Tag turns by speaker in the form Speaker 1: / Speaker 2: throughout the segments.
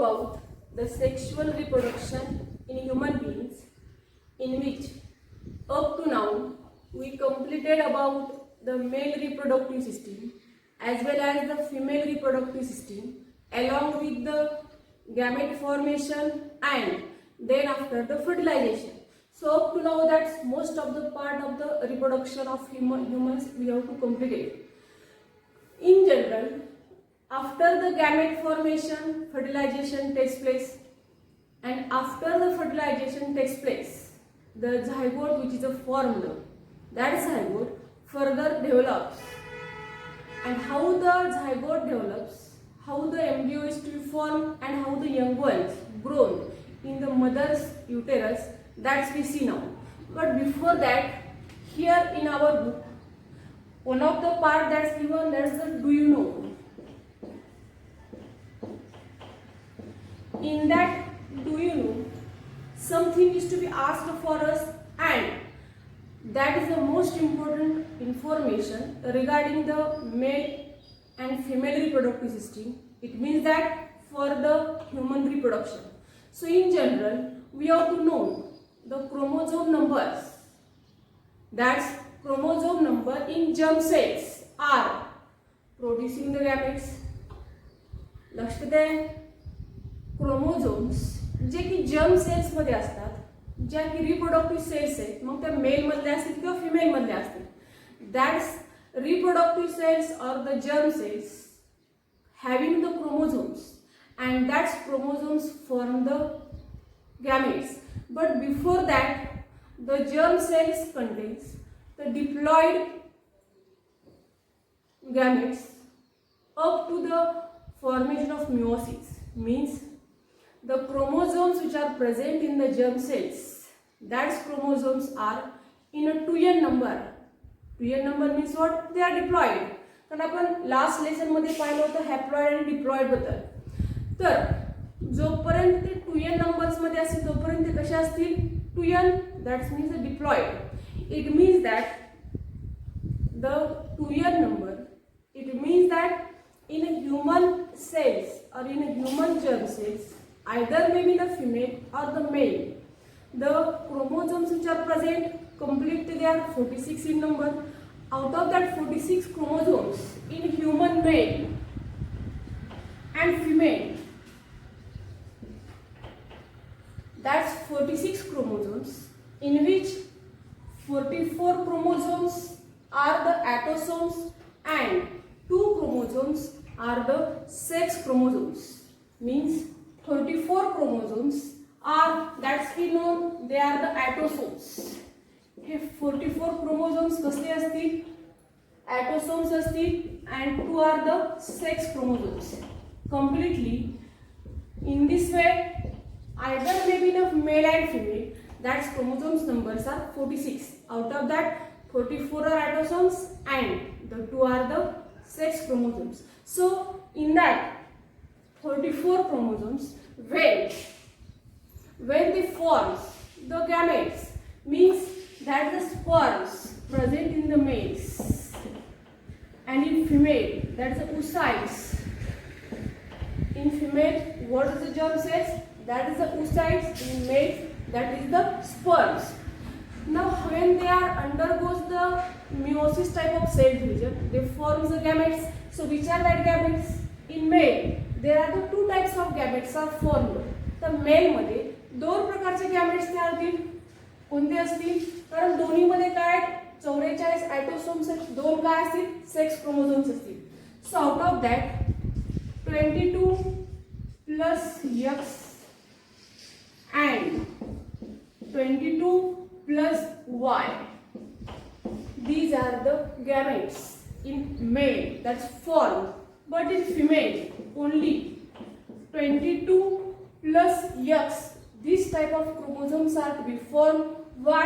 Speaker 1: about the sexual reproduction in human beings, in which up to now we completed about the male reproductive system as well as the female reproductive system along with the gamete formation and then after the fertilization. So up to now that's most of the part of the reproduction of humans we have to complete it. In general, after the gamete formation, fertilization takes place, and after the fertilization takes place, the zygote which is formed, that zygote further develops. And how the zygote develops, how the embryo is to be formed, and how the young ones grown in the mother's uterus, that's we see now. But before that, here in our book, one of the part that's given, that's the do you know. In that do you know, something is to be asked for us, and that is the most important information regarding the male and female reproductive system. It means that for the human reproduction. So in general, we have to know the chromosome numbers. That's chromosome number in germ cells are producing the gametes. लक्षात आहे, chromosomes जे की germ cells मध्ये असतात, ज्या की reproductive sales आहेत, मग त्या mail मधले असतील किंवा फिमेल मधले असतील, that's reproductive cells or the germ cells having the chromosomes, and that's chromosomes form the gametes. But before that, the germ cells contains the diploid gametes up to the formation of meiosis. Means the chromosomes which are present in the germ cells, that chromosomes are in a 2n number. 2n number means what? They are diploid. तर आपण last lesson मध्ये पाहिलं होतं haploid आणि diploid बद्दल. तर जोपर्यंत ते 2n नंबर्स मध्ये असतील तोपर्यंत ते कसे असतील? 2n, that means diploid. It means that the 2n number, it means that in a human cells or in a human germ cells, either maybe the female or the male, the chromosomes which are present complete, they are 46 in number. Out of that 46 chromosomes in human male and female, that's 46 chromosomes, in which 44 chromosomes are the autosomes and 2 chromosomes are the sex chromosomes. Means 34 chromosomes are, that's we know, they are the autosomes. Hey 44 chromosomes कसले असतील? Autosomes असतील, and 2 are the sex chromosomes. Completely in this way, either maybe the male and female, that's chromosomes numbers are 46. Out of that 44 are autosomes and the 2 are the sex chromosomes. So in that 44 chromosomes, when they form the gametes, means that the sperms present in the males, and in female that is the oocytes. In female, what is the germ cells? That is the oocytes. In male, that is the sperms. Now when they are undergoes the meiosis type of cell division, they form the gametes. So which are that gametes? In male, there are the two types of gametes are formed. तर mail मध्ये दोन प्रकारचे gametes तयार होतील. कोणते असतील? कारण दोन्ही मध्ये काय 44 ऑटोसोम्स आहेत, दोन काय असतील? सेक्स क्रोमोझोम्स असतील. So out of that 22 plus X and 22 plus Y, these are the gametes in male that's formed, but in female only 22 plus X, this type of chromosomes are to be formed. Why?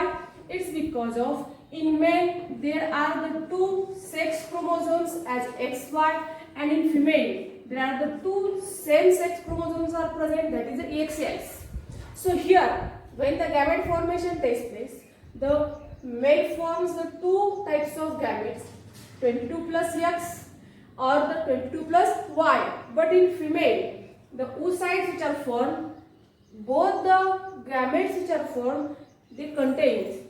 Speaker 1: It's because of in male there are the two sex chromosomes as XY, and in female there are the two same sex chromosomes are present, that is the XS. So here when the gamete formation takes place, the male forms the two types of gametes, 22 plus X or the 22 plus Y, but in female the oocytes which are formed, both the gametes which are formed, they contains,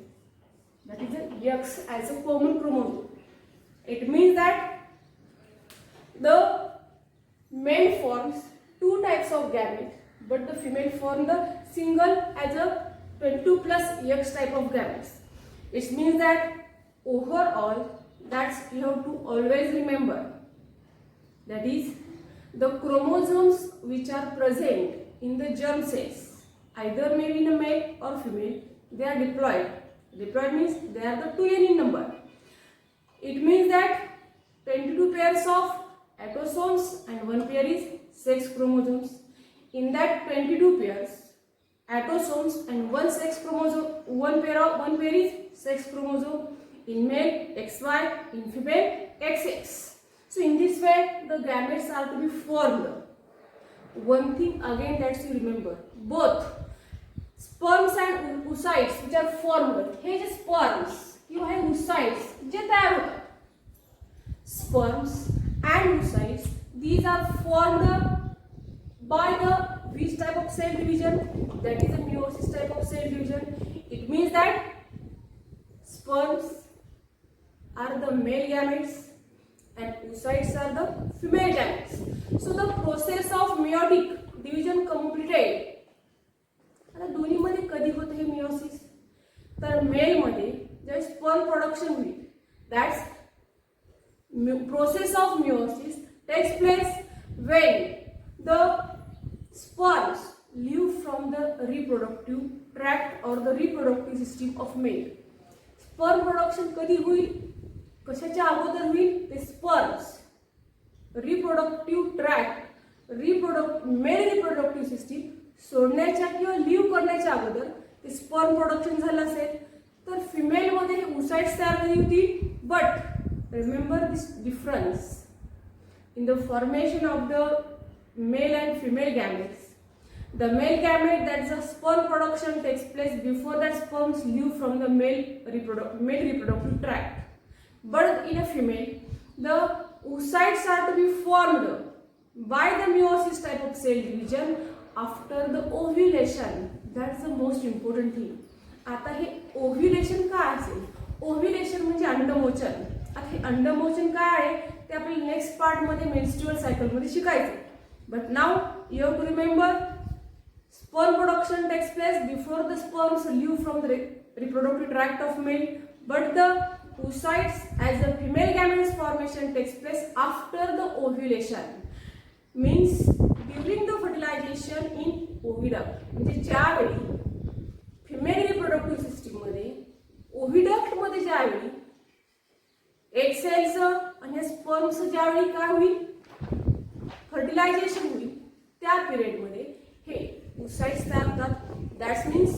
Speaker 1: that is a X as a common chromosome. It means that the male forms two types of gamete, but the female form the single as a 22 plus X type of gametes. It means that overall, that's you have to always remember, that is the chromosomes which are present in the germ cells, either maybe in a male or female, they are diploid. Diploid means they are the 2n in number. It means that 22 pairs of autosomes and one pair is sex chromosomes. In that 22 pairs, autosomes and one sex chromosome, one pair is sex chromosome. In male XY, in female XX. So in this way, the gametes are to be formed. One thing again that you remember, both sperms and oocytes which are formed. हे जे sperms किंवा हे oocytes जे तयार होतात, sperms and oocytes, these are formed by the which type of cell division? That is a meiosis type of cell division. It means that sperms are the male gametes and oocytes are the female gametes. So the process of meiotic division completed. आता दोन्ही मध्ये कधी होते हे meiosis? तर mail मध्ये जे sperm production होईल, that's process of meiosis takes place when the sperms leave from the reproductive tract or the reproductive system of male. Sperm production कधी होईल? कशाच्या अगोदर होईल? ते sperms reproductive tract male reproductive system सोडण्याच्या किंवा लिव्ह करण्याच्या अगोदर ते स्पर्म प्रोडक्शन झालं असेल, तर फिमेल मध्ये हे oocytes तयार कधी होतील. But remember this difference in the formation of the male and female gametes. The male gamete, that is a sperm production, takes place before that sperms leave from the male reproductive tract. But in a female, the oocytes are to be formed by the meiosis type of cell division after the ovulation. That's the most important thing. आता हे ovulation काय असेल? Ovulation म्हणजे अंडमोचन. आता हे अंडमोचन काय आहे ते आपल्याला next part मध्ये मेन्स्ट्रुअल सायकल मध्ये शिकायचं. But now you have to remember, sperm production takes place before the sperms leave from the reproductive tract of male, but the oocytes as the female gametes formation takes place after the ovulation. Means during the fertilization in oviduct. म्हणजे ज्यावेळी female reproductive system मध्ये ओव्हिडक्ट मध्ये ज्यावेळी egg cells आणि sperms ज्यावेळी काय होईल, fertilisation होईल, त्या पिरियड मध्ये हे oocytes तयार होतात. That means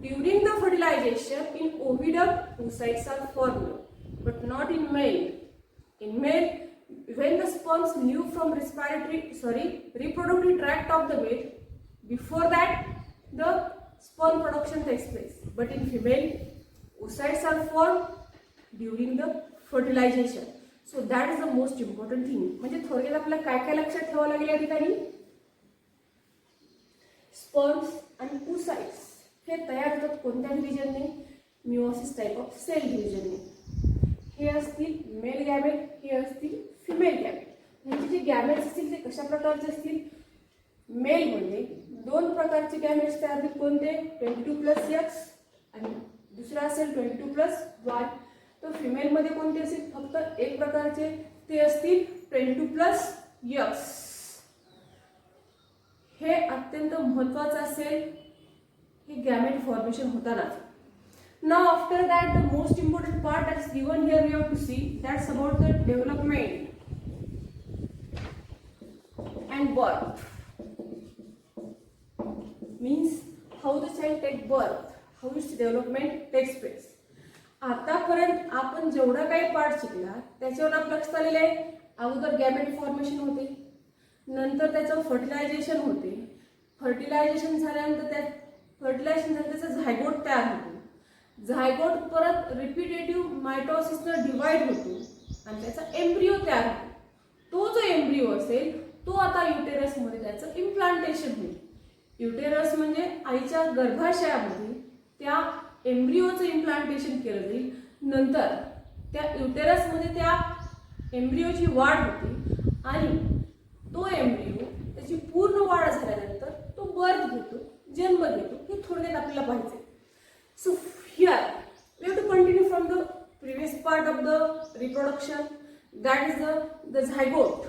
Speaker 1: during the fertilization in oviduct oocytes are formed, but not in male. In male, when the sperms leave from reproductive tract of the male, before that the sperm production takes place. But in female, oocytes are formed during the fertilization. So that is the most important thing. म्हणजे थोडक्यात आपल्याला काय काय लक्षात ठेवावं लागेल या ठिकाणी? स्पर्म्स आणि oocytes हे तयार होतात कोणत्या डिव्हिजनने? मिओसिस टाइप ऑफ सेल डिव्हिजनने. हे असतील मेल गॅमेट, हे असतील फिमेल गॅमेट. म्हणजे जे गॅमेट्स असतील ते कशा प्रकारचे असतील? मेल मध्ये दोन प्रकारचे गॅमेट्स तयार होतील. कोणते? 22+X आणि दुसरा असेल 22+Y. तर फिमेल मध्ये कोणते असेल? फक्त एक प्रकारचे, ते असतील 22+X. हे अत्यंत महत्त्वाचं असेल हे गॅमेट फॉर्मेशन होताना. Now after that, the most important part that's given here we have to see, that's about the development and birth. Means how the child take birth, how its development takes place. आतापर्यंत आपण जेवढा काही part शिकला त्याच्यावर आपलं लक्ष आलेलं आहे. अगोदर गॅमेट फॉर्मेशन होते, नंतर त्याचं फर्टिलायझेशन होते, फर्टिलायझेशन झाल्यानंतर त्याचं झायगोट तयार होतो, झायगोट परत रिपीटेटिव्ह मायटोसिसनं डिवाइड होतो आणि त्याचा एम्ब्रिओ तयार होतो. तो जो एम्ब्रिओ असेल तो आता युटेरसमध्ये त्याचं इम्प्लांटेशन होईल. युटेरस म्हणजे आईच्या गर्भाशयामध्ये त्या एम्ब्रिओचं इम्प्लांटेशन केलं जाईल. नंतर त्या युटेरसमध्ये त्या एम्ब्रिओची वाढ होते आणि तो एम्ब्रिओ त्याची पूर्ण वाढ झाल्यानंतर तो बर्थ घेतो, जन्म घेतो. हे थोडक्यात आपल्याला पाहिजे. So here we have to continue from the previous part of the reproduction, that is the zygote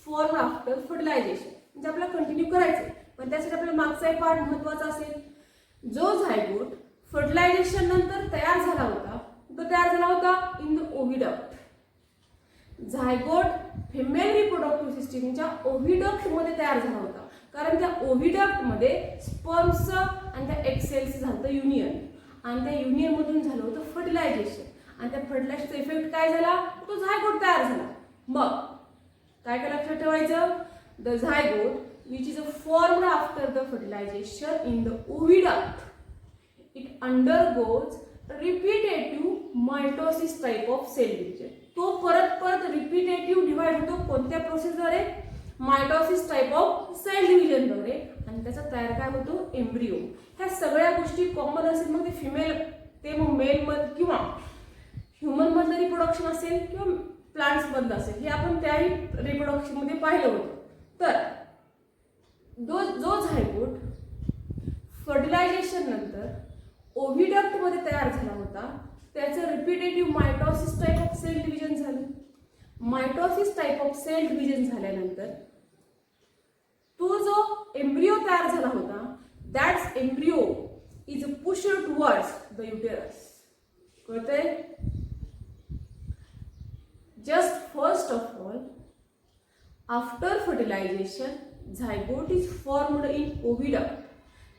Speaker 1: form after fertilisation. म्हणजे आपल्याला कंटिन्यू करायचं, पण त्यासाठी आपल्याला मागचा एक पार्ट महत्त्वाचा असेल. जो झायगोट फर्टिलायझेशन नंतर तयार झाला होता, तो तयार झाला होता in the oviduct. Zygote female reproductive सिस्टीमच्या ओव्हिडक्टमध्ये तयार झाला होता, कारण त्या ओव्हिडक्टमध्ये स्पर्म्सचं आणि त्या एग सेल्स झालं युनियन, आणि त्या युनियनमधून झालं होतं फर्टिलायझेशन. आणि त्या फर्टिलायझेशनचा इफेक्ट काय झाला, तो झायगोट तयार झाला. मग काय काय लक्षात ठेवायचं, the zygote which is formed after the fertilization in the oviduct, it undergoes repetitive mitosis type of cell division. तो परत रिपीटेटिव्ह डिवाइड होतो कोणत्या प्रोसेसद्वारे, मायटोसिस टाइप ऑफ सेल डिव्हिजनद्वारे, आणि त्याचा तयार काय होतो, एम्ब्रिओ. ह्या सगळ्या गोष्टी कॉमन असेल, मग ते फिमेल ते मग मेल मध्ये किंवा ह्युमन मधलं रिप्रोडक्शन असेल किंवा प्लांट्स मधलं असेल, हे आपण त्याही रिप्रोडक्शन मध्ये पाहिलं होतं. तर जो झायगोट फर्टिलायझेशन नंतर ओव्हिडक्ट मध्ये तयार झाला होता, त्याचं repetitive mitosis type of cell division झालं. Mitosis type of cell division झाल्यानंतर तो जो एम्ब्रिओ तयार झाला होता, that's embryo is pushed towards the uterus. कळतंय? Just first of all, after fertilization zygote is formed in oviduct.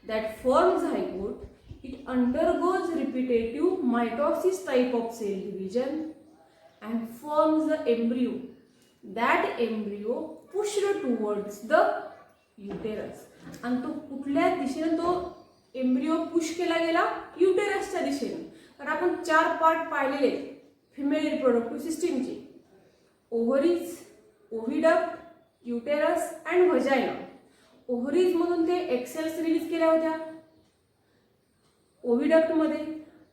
Speaker 1: That formed zygote, it undergoes repetitive mitosis type of cell division and forms the embryo. That embryo pushed towards the uterus. आणि तो कुठल्या दिशेने तो embryo push केला गेला, युटेरसच्या दिशेने. तर आपण 4 पार्ट पाहिलेले फिमेल रिप्रोडक्टिव्ह सिस्टीमचे, ओव्हरीज, ओव्हिडक्ट, युटेरस अँड व्हजायना. ओव्हरीज मधून ते एग सेल्स रिलीज केल्या होत्या. ओव्हिडक्ट मध्ये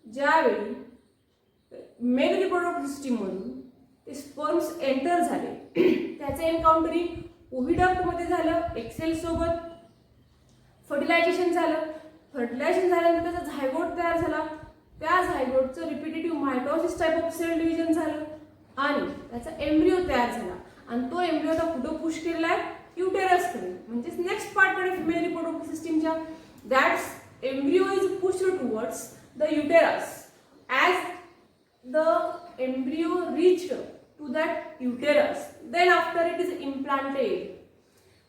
Speaker 1: ज्यावेळी मेल रिप्रोडक्टिव्ह सिस्टीम मधून ते स्पर्म्स एंटर झाले, त्याचे एन्काउंटरिंग ओव्हिडक्ट मध्ये झालं, एग सेल्स सोबत फर्टिलायझेशन झालं. फर्टिलायझेशन झाल्यानंतर त्याचा झायगोट तयार झाला. त्या झायगोटचं repetitive mitosis type of cell division झालं आणि त्याचा एम्ब्रिओ तयार झाला. आणि तो एम्ब्रिओ आता कुठं पुश केलेला आहे, युटेरसकडे. म्हणजे नेक्स्ट पार्टकडे फिमेल रिप्रोडक्टिव्ह सिस्टीमच्या, that's embryo is pushed towards the uterus. As the embryo reached to that uterus, then after it is implanted.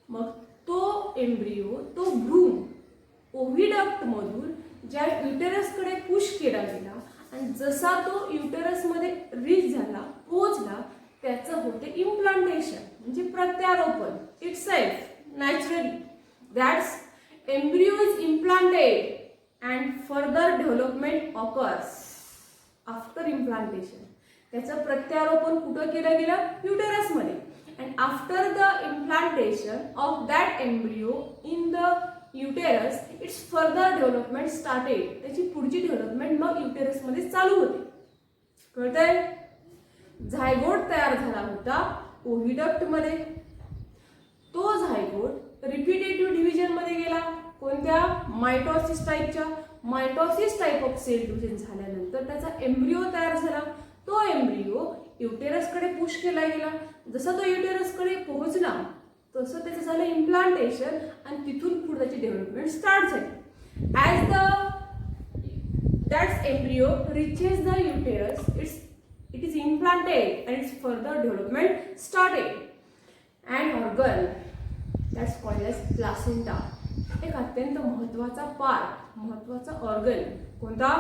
Speaker 1: मग तो एम्ब्रिओ, तो भ्रूण ओव्हिडक्ट मधून ज्या युटेरसकडे पुश केला गेला आणि जसा तो युटेरसमध्ये रीच झाला, पोहोचला, त्याचं होते इम्प्लांटेशन म्हणजे प्रत्यारोपण. It's self naturally that's embryo is implanted and further development occurs after implantation. त्याचं प्रत्यारोपण कुठं केलं गेलं, युटेरसमध्ये. And after the implantation of that embryo in the uterus, it's further development started. त्याची पुढची डेव्हलपमेंट मग युटेरसमध्ये चालू होते. कळतंय? झायगोट तयार झाला होता ओव्हिडक्ट मध्ये. तो झायगोट रिपीटेटिव्ह डिव्हिजन मध्ये गेला. कोणत्या? मायटोसिस टाइपच्या. Mitosis type of cell division झाल्यानंतर त्याचा एम्ब्रिओ तयार झाला. तो एम्ब्रिओ युटेरसकडे पुश केला गेला. जसा तो युटेरसकडे पोहोचला तसं त्याचं झालं इम्प्लांटेशन आणि तिथून पुढे त्याची डेव्हलपमेंट स्टार्ट झाली. As that's embryo reaches the uterus, it is implanted and its further development started. An organ that's called as placenta. एक अत्यंत महत्त्वाचा पार्ट, महत्त्वाचा ऑर्गन. कोणता?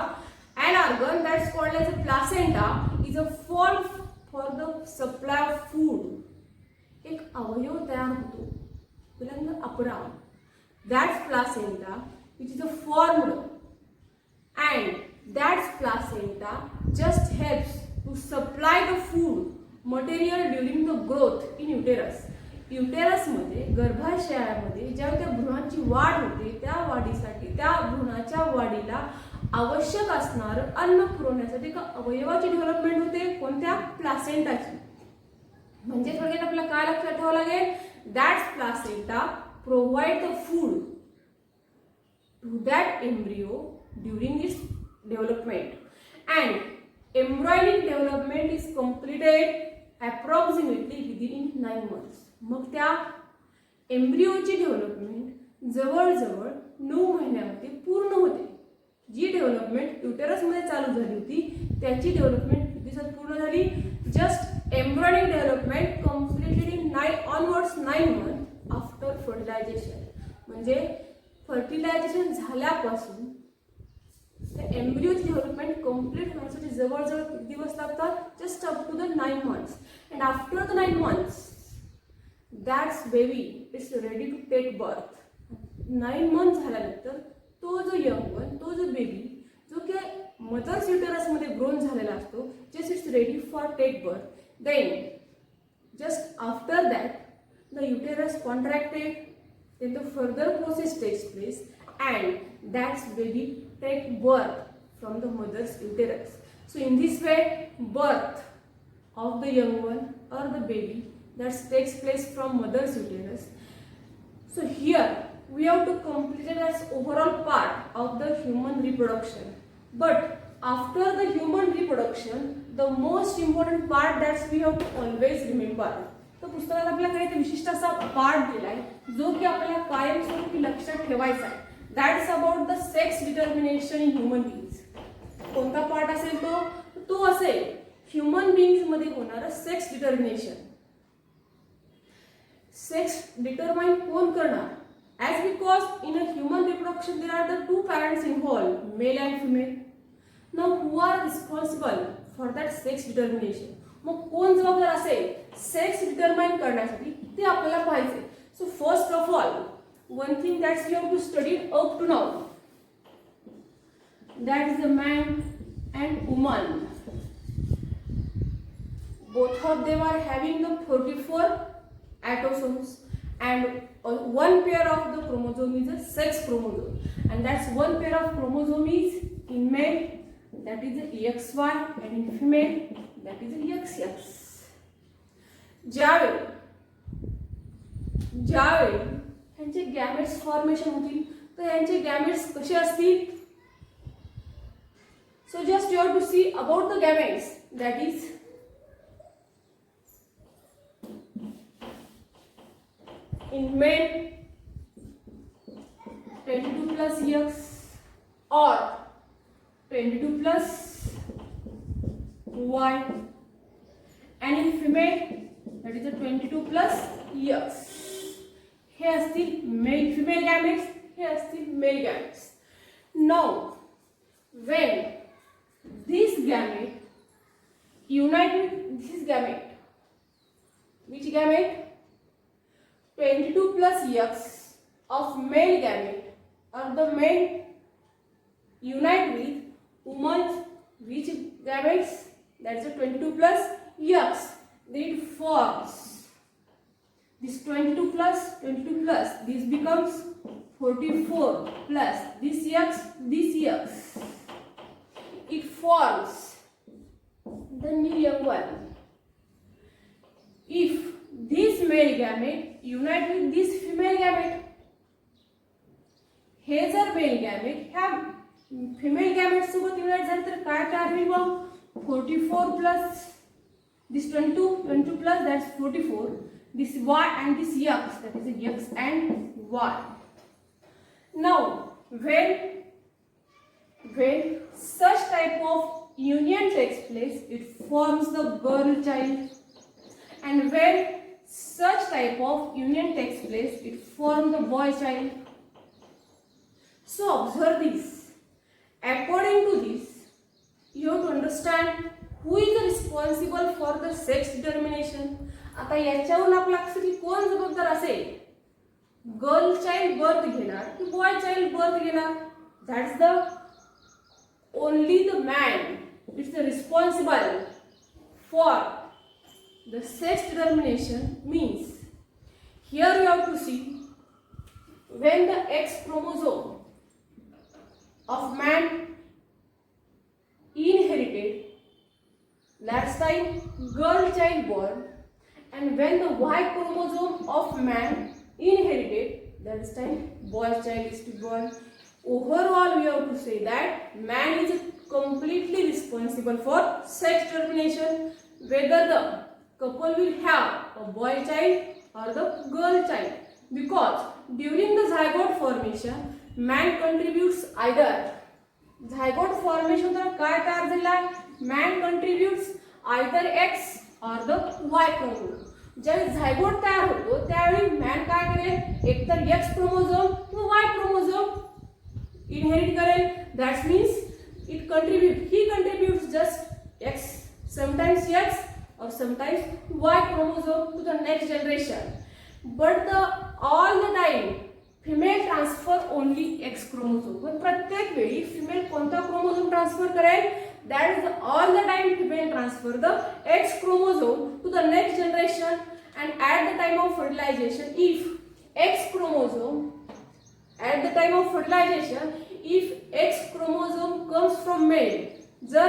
Speaker 1: An organ that's called as a placenta is a form for the supply of food. एक अवयव तयार होतो, त्याला अपरा. That's placenta which is a formed, and that placenta just helps to supply the food material during the growth in uterus. युटेरसमध्ये गर्भाशयामध्ये ज्या त्या भ्रूणाची वाढ होते त्या वाढीसाठी त्या भ्रूणाच्या वाढीला आवश्यक असणारं अन्न पुरवण्यासाठी एका अवयवाची डेव्हलपमेंट होते, कोणत्या? प्लासेंटाची. म्हणजे थोडक्यात आपल्याला काय लक्षात ठेवावं लागेल? That's placenta provide the food to that embryo during its development and embryonic development is completed approximately within 9 months. मग त्या एम्ब्रिओची डेव्हलपमेंट जवळजवळ 9 महिन्यामध्ये पूर्ण होते. जी डेव्हलपमेंट युटेरसमध्ये चालू झाली होती त्याची डेव्हलपमेंट किती दिवसात पूर्ण झाली? जस्ट एम्ब्रॉयनिक डेव्हलपमेंट कम्प्लिटेड इन 9 months आफ्टर फर्टिलायझेशन. म्हणजे फर्टिलायझेशन झाल्यापासून त्या एम्ब्रिओची डेव्हलपमेंट कम्प्लीट होण्यासाठी जवळजवळ किती दिवस लागतात? Just up to the 9 months. And after the 9 months that's baby is ready to take birth. 9 months झाल्यानंतर तो जो यंग वन, तो जो बेबी जो की मदर्स युटेरसमध्ये ग्रोन झालेला असतो, just it's ready for take birth. Then just after that the uterus contracted, then the further process takes place and that's baby take birth from the mother's uterus. So in this way birth of the young one or the baby that takes place from mother's uterus. So here we have to complete it as overall part of the human reproduction. But after the human reproduction, the most important part that we have to always remember. तर पुस्तकात आपल्याकडे एक विशिष्ट असा part दिलाय जो की आपल्याला कायमस्वरूपी लक्षात ठेवायचा आहे. That is about the sex determination in human beings. कोणता पार्ट असेल तो असेल ह्युमन बीइंग्स मध्ये होणारं सेक्स डिटर्मिनेशन. सेक्स डिटरमाइन कोण करणार? As because in a human reproduction there are the 2 parents involved, male and female. Now who are responsible for that sex determination? मग कोण जबाबदार असेल सेक्स डिटरमाइन करण्यासाठी ते आपल्याला पाहिजे. So first of all one thing that's we have to study up to now, that is the man and woman. Both of them are having the 44 autosomes and one pair of the chromosome is a sex chromosome, and that's one pair of chromosome is in male, that is the XY, and in female that is the XX. ज्यावेळी यांचे gametes formation होतील तर यांचे gametes कसे असतील? So just you have to see about the gametes, that is in male 22 plus X or 22 plus Y, and in female that is a 22 plus X. हे असतील male female gametes, हे असतील male gametes. Now when this gamete unite with this gamete, which gamete? 22 plus X of male gamete or the male unite with woman's which gametes? That's a 22 plus X. Then it forms this 22 plus this becomes 44 plus this X. It forms the new young one. If this male gamete unite with this female gamete, हे जर mail gamete ह्या female gamete सोबत unite झाले तर काय तयार होईल? मग 44 plus this 22 plus that's 44, this Y and this X, that is a X and Y. Now when such type of union takes place, it forms the girl child, and when such type of union takes place, it forms the boy child. So observe this. According to this, you have to understand who is responsible for the sex determination. आता याच्यावरून आपल्या लक्षात की कोण जबाबदार असेल? Girl child birth घेणार की बॉय चाइल्ड बर्थ घेणार? That's the only the man is responsible for the sex determination. Means Here you have to see when the X chromosome of man inherited, that's time girl child born, and when the Y chromosome of man inherited, that is time boy child is to born. Overall, we have to say that man is completely responsible for sex determination, whether the couple will have a boy child or the girl child, because during the zygote formation man contributes either zygote formation तर काय तयार झाला, man contributes either X or the Y chromosome. ज्यावेळी zygote तयार होतो त्यावेळी man काय करेल, एकतर X क्रोमोझोम किंवा Y क्रोमोझोम इनहेरिट करेल. That means he contributes just X, sometimes X or sometimes Y chromosome to the next generation. But all the time female transfer only X chromosome. पण प्रत्येक वेळी female कोणता chromosome transfer करेल, that is all the time female transfer the X chromosome to the next generation. And at the time of fertilization, if X chromosome at the time of fertilization, if X chromosome comes from male, जर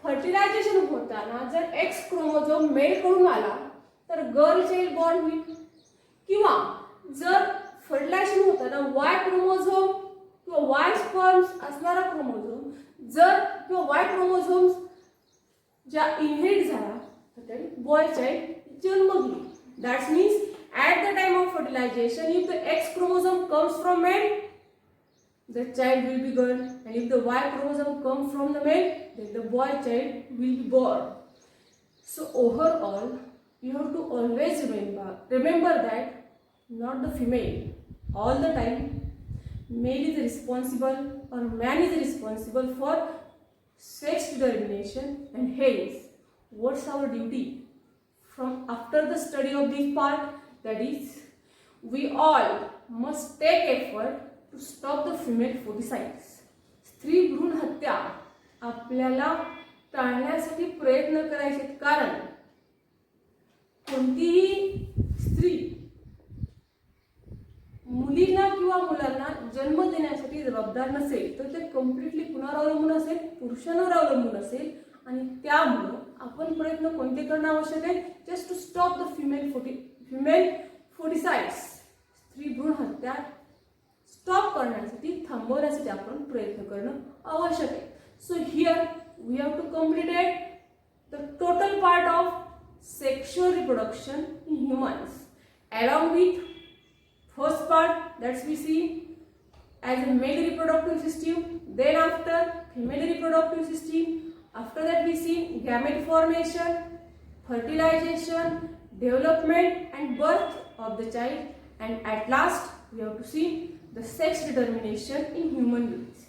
Speaker 1: fertilisation होताना जर X chromosome mail कडून आला तर girl child born होईल, किंवा जर fertilisation होताना Y क्रोमोझोम किंवा Y स्पर्म्स असणारा क्रोमोझोम जर किंवा Y क्रोमोझोम्स ज्या इनहेरिट झाला तर त्याने बॉय चाइल्ड जन्म घेईल. That means at the time of fertilization, if the X chromosome comes from male, the child will be girl, and if the Y chromosome comes from the male, then the boy child will be born. So overall, you have to always remember that not the female. All the time, male is responsible or man is responsible for sex determination, and hence, what's our duty? From after the study of this part, that is, we all must take effort to stop the female foeticides. स्त्री भ्रूण हत्या आपल्याला टाळण्यासाठी प्रयत्न करायचे, कारण कोणतीही स्त्री मुलींना किंवा मुलांना जन्म देण्यासाठी जबाबदार नसेल तर ते कम्प्लिटली कुणावर अवलंबून असेल, पुरुषांवर अवलंबून असेल. आणि त्यामुळे आपण प्रयत्न कोणते करणं आवश्यक आहे, just to stop the female foeticides, स्त्री भ्रूण हत्या स्टॉप करण्यासाठी, थांबवण्यासाठी आपण प्रयत्न करणं आवश्यक आहे. So here we have to completed the total part of sexual reproduction in humans along with first part, that's we see as a male reproductive system, then after female reproductive system. After that we see gamete formation, fertilization, development and birth of the child, and at last we have to see the sex determination in human beings.